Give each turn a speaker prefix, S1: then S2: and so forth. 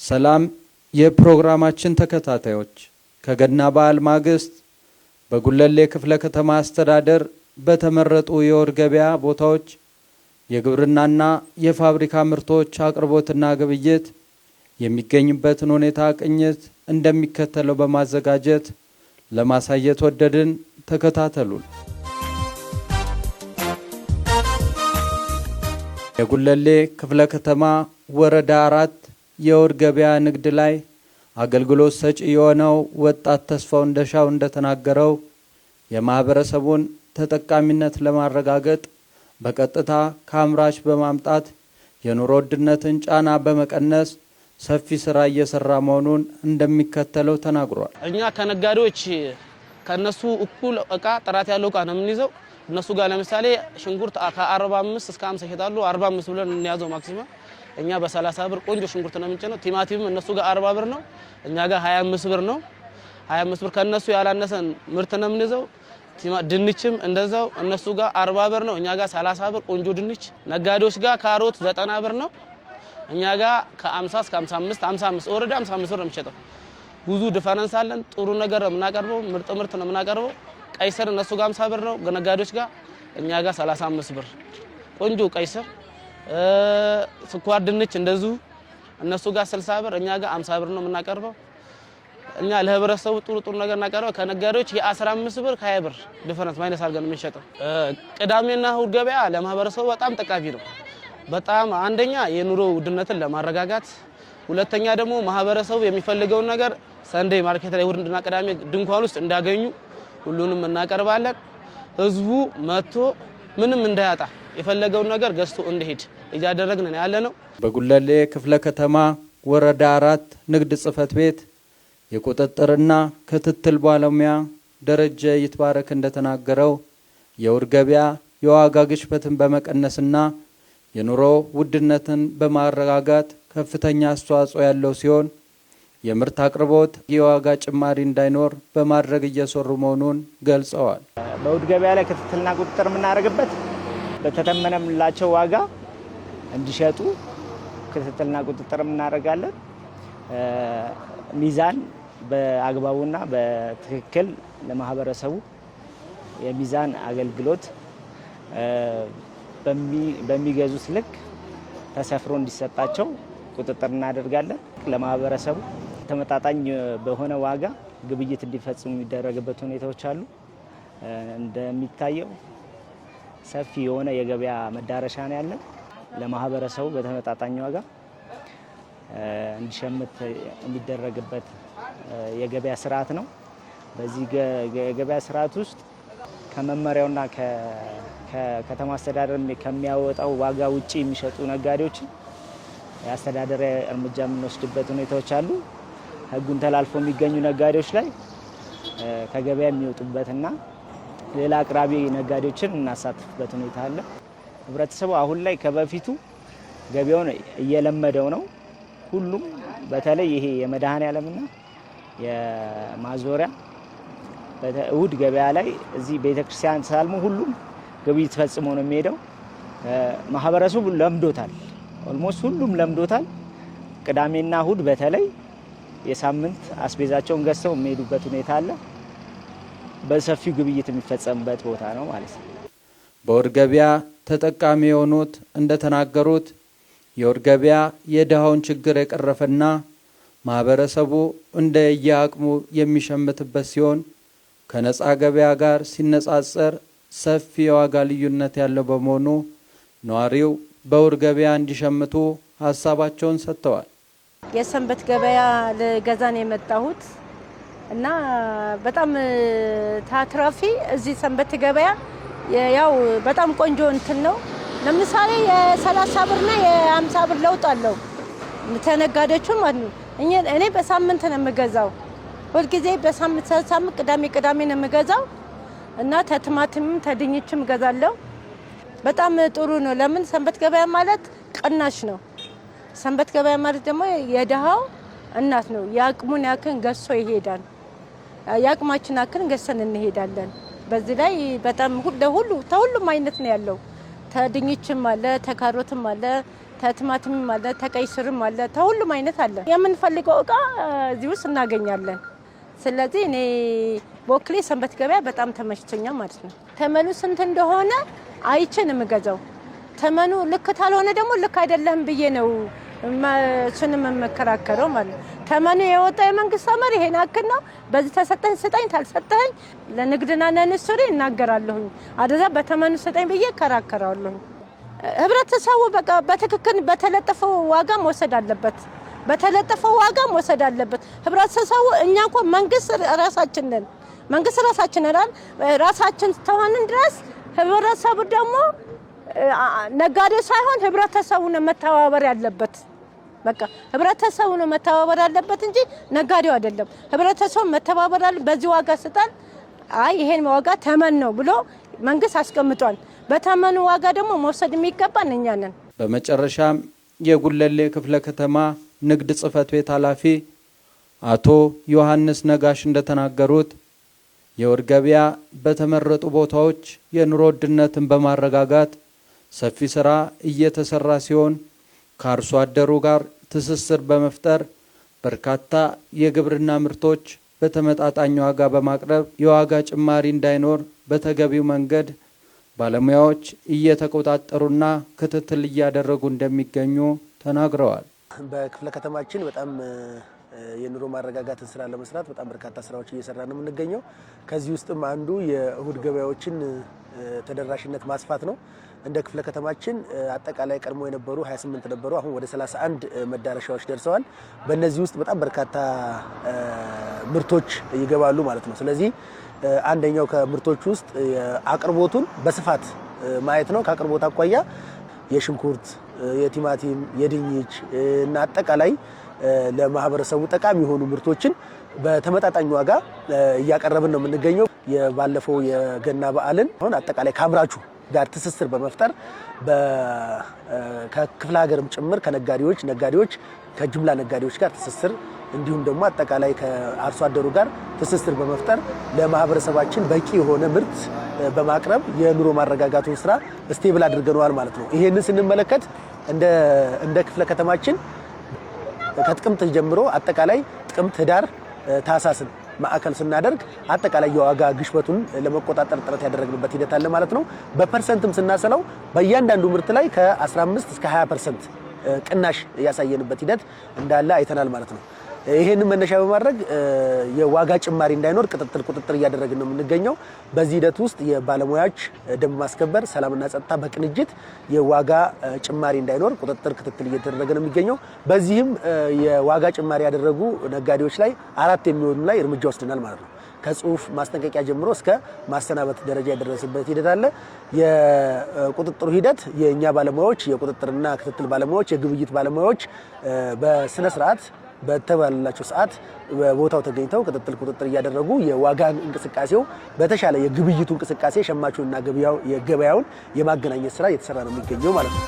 S1: ሰላም የፕሮግራማችን ተከታታዮች ከገና በዓል ማግስት በጉለሌ ክፍለ ከተማ አስተዳደር በተመረጡ የወር ገበያ ቦታዎች የግብርናና የፋብሪካ ምርቶች አቅርቦትና ግብይት የሚገኝበትን ሁኔታ ቅኝት እንደሚከተለው በማዘጋጀት ለማሳየት ወደድን። ተከታተሉን። የጉለሌ ክፍለ ከተማ ወረዳ 4 የወር ገበያ ንግድ ላይ አገልግሎት ሰጪ የሆነው ወጣት ተስፋው እንደሻው እንደተናገረው የማህበረሰቡን ተጠቃሚነት ለማረጋገጥ በቀጥታ ከአምራች በማምጣት የኑሮ ውድነትን ጫና በመቀነስ ሰፊ ስራ እየሰራ መሆኑን እንደሚከተለው ተናግሯል።
S2: እኛ ከነጋዴዎች ከነሱ እኩል እቃ ጥራት ያለው እቃ ነው የምንይዘው። እነሱ ጋር ለምሳሌ ሽንኩርት ከ45 እስከ 50 ይሸጣሉ። 45 ብለን እንያዘው ማክሲመም። እኛ በ30 ብር ቆንጆ ሽንኩርት ነው የምንጭነው። ቲማቲምም እነሱ ጋር 40 ብር ነው፣ እኛ ጋር 25 ብር ነው። 25 ብር ከነሱ ያላነሰን ምርት ነው የምንይዘው። ድንችም እንደዛው እነሱ ጋር 40 ብር ነው፣ እኛ ጋር 30 ብር ቆንጆ ድንች። ነጋዴዎች ጋር ካሮት 90 ብር ነው፣ እኛ ጋር ከ50 እስከ 55 ወረዳ 55 ብር ነው የሚሸጠው። ብዙ ዲፈረንስ አለን። ጥሩ ነገር ነው የምናቀርበው፣ ምርጥ ነው የምናቀርበው። ቀይ ስር እነሱ ጋር 50 ብር ነው፣ ነጋዴዎች ጋር እኛ ጋር 35 ብር ቆንጆ ቀይ ስር። ስኳር ድንች እንደዚሁ እነሱ ጋር 60 ብር፣ እኛ ጋር 50 ብር ነው የምናቀርበው። እኛ ለህብረተሰቡ ጥሩ ነገር እናቀርበው። ከነጋዴዎች የ15 ብር ከ20 ብር ዲፈረንስ ማይነስ አድርገን የምንሸጠው። ቅዳሜና እሁድ ገበያ ለማህበረሰቡ በጣም ጠቃሚ ነው። በጣም አንደኛ የኑሮ ውድነትን ለማረጋጋት፣ ሁለተኛ ደግሞ ማህበረሰቡ የሚፈልገውን ነገር ሰንዴ ማርኬት ላይ እሁድና ቅዳሜ ድንኳን ውስጥ እንዳገኙ ሁሉንም እናቀርባለን። ህዝቡ መጥቶ ምንም እንዳያጣ የፈለገውን ነገር ገዝቶ እንዲሄድ እያደረግን ያለነው።
S1: በጉለሌ ክፍለ ከተማ ወረዳ 4 ንግድ ጽሕፈት ቤት የቁጥጥርና ክትትል ባለሙያ ደረጀ ይትባረክ እንደተናገረው የወር ገበያ የዋጋ ግሽበትን በመቀነስና የኑሮ ውድነትን በማረጋጋት ከፍተኛ አስተዋጽኦ ያለው ሲሆን የምርት አቅርቦት የዋጋ ጭማሪ እንዳይኖር በማድረግ እየሰሩ መሆኑን ገልጸዋል።
S3: በውድ ገበያ ላይ ክትትልና ቁጥጥር የምናደርግበት በተተመነላቸው ዋጋ እንዲሸጡ ክትትልና ቁጥጥር እናደርጋለን። ሚዛን በአግባቡና በትክክል ለማህበረሰቡ የሚዛን አገልግሎት በሚገዙት ልክ ተሰፍሮ እንዲሰጣቸው ቁጥጥር እናደርጋለን። ለማህበረሰቡ ተመጣጣኝ በሆነ ዋጋ ግብይት እንዲፈጽሙ የሚደረግበት ሁኔታዎች አሉ። እንደሚታየው ሰፊ የሆነ የገበያ መዳረሻ ነው ያለን። ለማህበረሰቡ በተመጣጣኝ ዋጋ እንዲሸምት የሚደረግበት የገበያ ስርዓት ነው። በዚህ የገበያ ስርዓት ውስጥ ከመመሪያውና ከከተማ አስተዳደር ከሚያወጣው ዋጋ ውጪ የሚሸጡ ነጋዴዎችን የአስተዳደራዊ እርምጃ የምንወስድበት ሁኔታዎች አሉ። ህጉን ተላልፎ የሚገኙ ነጋዴዎች ላይ ከገበያ የሚወጡበትና ሌላ አቅራቢ ነጋዴዎችን እናሳትፍበት ሁኔታ አለ። ህብረተሰቡ አሁን ላይ ከበፊቱ ገበያውን እየለመደው ነው። ሁሉም በተለይ ይሄ የመድኃኔዓለምና የማዞሪያ እሁድ ገበያ ላይ እዚህ ቤተክርስቲያን ሳልሞ ሁሉም ግብይት ፈጽሞ ነው የሚሄደው። ማህበረሰቡ ለምዶታል። ኦልሞስት ሁሉም ለምዶታል። ቅዳሜና እሁድ በተለይ የሳምንት አስቤዛቸውን ገዝተው የሚሄዱበት ሁኔታ አለ። በሰፊው ግብይት የሚፈጸምበት ቦታ ነው ማለት ነው።
S1: በወር ገበያ ተጠቃሚ የሆኑት እንደተናገሩት የወር ገበያ የድሃውን ችግር የቀረፈና ማህበረሰቡ እንደየአቅሙ የሚሸምትበት ሲሆን ከነፃ ገበያ ጋር ሲነጻጸር ሰፊ የዋጋ ልዩነት ያለው በመሆኑ ነዋሪው በወር ገበያ እንዲሸምቱ ሀሳባቸውን ሰጥተዋል።
S4: የሰንበት ገበያ ለገዛን የመጣሁት እና በጣም ታትራፊ እዚህ ሰንበት ገበያ ያው በጣም ቆንጆ እንትን ነው። ለምሳሌ የ30 ብርና የ50 ብር ለውጥ አለው። ተነጋዴዎቹ ማለት ነው። እኔ በሳምንት ነው የምገዛው። ሁልጊዜ በሳምንት ቅዳሜ ነው የምገዛው እና ተቲማቲምም ተድንችም ገዛለሁ። በጣም ጥሩ ነው። ለምን ሰንበት ገበያ ማለት ቅናሽ ነው። ሰንበት ገበያ ማለት ደግሞ የድሃው እናት ነው። የአቅሙን ያክን ገዝቶ ይሄዳል። የአቅማችን ያክን ገዝተን እንሄዳለን። በዚህ ላይ በጣም ሁሉም አይነት ነው ያለው። ተድንችም አለ፣ ተካሮትም አለ፣ ተቲማቲም አለ፣ ተቀይ ስርም አለ፣ ተሁሉም አይነት አለ። የምንፈልገው እቃ እዚህ ውስጥ እናገኛለን። ስለዚህ እኔ በወክሌ ሰንበት ገበያ በጣም ተመችቶኛል ማለት ነው። ተመኑ ስንት እንደሆነ አይቼን የምገዛው ተመኑ ልክ ካልሆነ ደግሞ ልክ አይደለም ብዬ ነው እሱንም የምከራከረው ማለት ነው። ተመኑ የወጣ የመንግስት ተመር ይሄን አክል ነው፣ በዚህ ተሰጠኝ ስጠኝ ታልሰጠኝ ለንግድና ለኢንዱስትሪ እናገራለሁኝ። አደዛ በተመኑ ስጠኝ ብዬ ከራከራለሁ። ህብረተሰቡ በቃ በትክክል በተለጠፈው ዋጋ መውሰድ አለበት። በተለጠፈው ዋጋ መውሰድ አለበት ህብረተሰቡ። እኛ እንኳን መንግስት ራሳችን ነን። መንግስት ራሳችን ነን። ራሳችን ተሆንን ድረስ ህብረተሰቡ ደግሞ ነጋዴ ሳይሆን ህብረተሰቡ ነው መተባበር ያለበት። በቃ ህብረተሰቡ ነው መተባበር ያለበት እንጂ ነጋዴው አይደለም። ህብረተሰቡ መተባበር አለ። በዚህ ዋጋ ስጣን፣ አይ ይሄን ዋጋ ተመን ነው ብሎ መንግስት አስቀምጧል። በተመኑ ዋጋ ደግሞ መውሰድ የሚገባን እኛ ነን።
S1: በመጨረሻም የጉለሌ ክፍለ ከተማ ንግድ ጽሕፈት ቤት ኃላፊ አቶ ዮሐንስ ነጋሽ እንደተናገሩት የወር ገበያ በተመረጡ ቦታዎች የኑሮ ውድነትን በማረጋጋት ሰፊ ስራ እየተሰራ ሲሆን ከአርሶ አደሩ ጋር ትስስር በመፍጠር በርካታ የግብርና ምርቶች በተመጣጣኝ ዋጋ በማቅረብ የዋጋ ጭማሪ እንዳይኖር በተገቢው መንገድ ባለሙያዎች እየተቆጣጠሩና ክትትል እያደረጉ እንደሚገኙ ተናግረዋል።
S5: በክፍለ ከተማችን በጣም የኑሮ ማረጋጋትን ስራ ለመስራት በጣም በርካታ ስራዎች እየሰራ ነው የምንገኘው። ከዚህ ውስጥም አንዱ የእሁድ ገበያዎችን ተደራሽነት ማስፋት ነው። እንደ ክፍለ ከተማችን አጠቃላይ ቀድሞ የነበሩ 28 ነበሩ። አሁን ወደ 31 መዳረሻዎች ደርሰዋል። በእነዚህ ውስጥ በጣም በርካታ ምርቶች ይገባሉ ማለት ነው። ስለዚህ አንደኛው ከምርቶች ውስጥ አቅርቦቱን በስፋት ማየት ነው። ከአቅርቦት አኳያ የሽንኩርት፣ የቲማቲም፣ የድንች እና አጠቃላይ ለማህበረሰቡ ጠቃሚ የሆኑ ምርቶችን በተመጣጣኝ ዋጋ እያቀረብን ነው የምንገኘው። የባለፈው የገና በዓልን አሁን አጠቃላይ ከአምራቹ ጋር ትስስር በመፍጠር ከክፍለ ሀገርም ጭምር ነጋዴዎች ከጅምላ ነጋዴዎች ጋር ትስስር እንዲሁም ደግሞ አጠቃላይ ከአርሶ አደሩ ጋር ትስስር በመፍጠር ለማህበረሰባችን በቂ የሆነ ምርት በማቅረብ የኑሮ ማረጋጋቱን ስራ ስቴብል አድርገነዋል ማለት ነው። ይሄንን ስንመለከት እንደ ክፍለ ከተማችን ከጥቅምት ጀምሮ አጠቃላይ ጥቅምት፣ ህዳር፣ ታህሳስን ማዕከል ስናደርግ አጠቃላይ የዋጋ ግሽበቱን ለመቆጣጠር ጥረት ያደረግንበት ሂደት አለ ማለት ነው። በፐርሰንትም ስናሰላው በእያንዳንዱ ምርት ላይ ከ15 እስከ 20% ቅናሽ ያሳየንበት ሂደት እንዳለ አይተናል ማለት ነው። ይሄንን መነሻ በማድረግ የዋጋ ጭማሪ እንዳይኖር ቁጥጥር እያደረግን ነው የምንገኘው። በዚህ ሂደት ውስጥ የባለሙያዎች ደንብ ማስከበር፣ ሰላምና ጸጥታ በቅንጅት የዋጋ ጭማሪ እንዳይኖር ክትትል እየተደረገ ነው የሚገኘው። በዚህም የዋጋ ጭማሪ ያደረጉ ነጋዴዎች ላይ 4 የሚሆኑ ላይ እርምጃ ወስደናል ማለት ነው። ከጽሁፍ ማስጠንቀቂያ ጀምሮ እስከ ማሰናበት ደረጃ የደረሰበት ሂደት አለ። የቁጥጥሩ ሂደት የእኛ ባለሙያዎች፣ የቁጥጥርና ክትትል ባለሙያዎች፣ የግብይት ባለሙያዎች በስነ ስርዓት በተባለላቸው ሰዓት በቦታው ተገኝተው ቁጥጥር እያደረጉ የዋጋ እንቅስቃሴው በተሻለ የግብይቱ እንቅስቃሴ ሸማቹንና ገበያውን የማገናኘት ስራ እየተሰራ ነው የሚገኘው ማለት ነው።